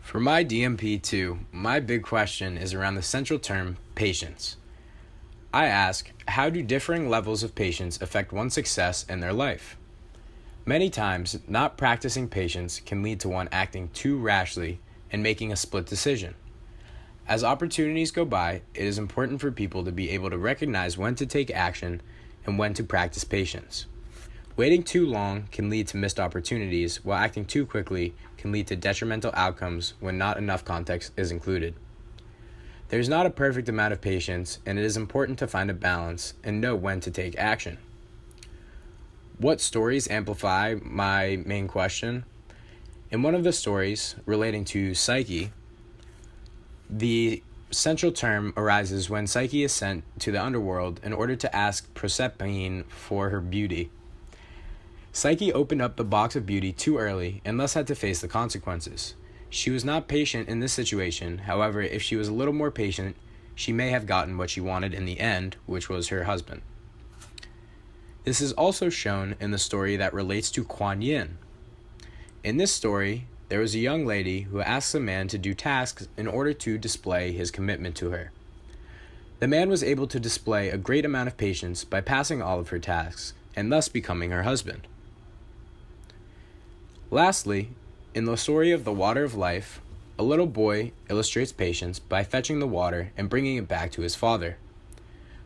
For my DMP2, my big question is around the central term, patience. I ask, how do differing levels of patience affect one's success in their life? Many times, not practicing patience can lead to one acting too rashly and making a split decision. As opportunities go by, it is important for people to be able to recognize when to take action and when to practice patience. Waiting too long can lead to missed opportunities, while acting too quickly can lead to detrimental outcomes when not enough context is included. There is not a perfect amount of patience, and it is important to find a balance and know when to take action. What stories amplify my main question? In one of the stories relating to Psyche, the central term arises when Psyche is sent to the underworld in order to ask Proserpine for her beauty. Psyche opened up the box of beauty too early and thus had to face the consequences. She was not patient in this situation. However, if she was a little more patient, she may have gotten what she wanted in the end, which was her husband. This is also shown in the story that relates to Kuan Yin. In this story, there was a young lady who asks a man to do tasks in order to display his commitment to her. The man was able to display a great amount of patience by passing all of her tasks and thus becoming her husband. Lastly, in the story of the water of life, a little boy illustrates patience by fetching the water and bringing it back to his father.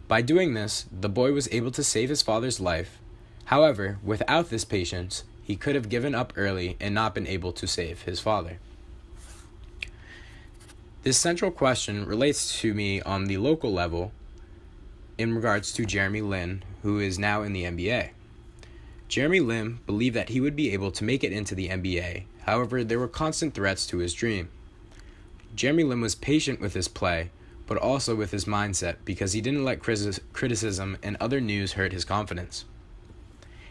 By doing this, the boy was able to save his father's life. However, without this patience, he could have given up early and not been able to save his father. This central question relates to me on the local level in regards to Jeremy Lin, who is now in the NBA. Jeremy Lin believed that he would be able to make it into the NBA. However, there were constant threats to his dream. Jeremy Lin was patient with his play, but also with his mindset because he didn't let criticism and other news hurt his confidence.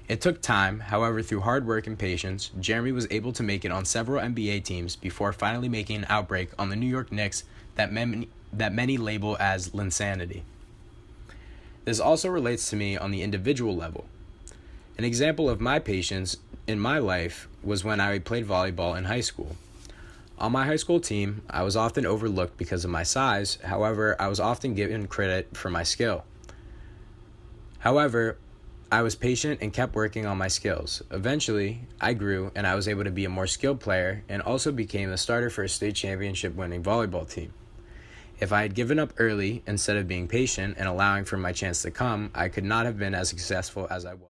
It took time, however, through hard work and patience, Jeremy was able to make it on several NBA teams before finally making an outbreak on the New York Knicks that many label as Linsanity. This also relates to me on the individual level. An example of my patience in my life was when I played volleyball in high school. On my high school team, I was often overlooked because of my size. However, I was often given credit for my skill. However, I was patient and kept working on my skills. Eventually, I grew and I was able to be a more skilled player and also became the starter for a state championship winning volleyball team. If I had given up early instead of being patient and allowing for my chance to come, I could not have been as successful as I was.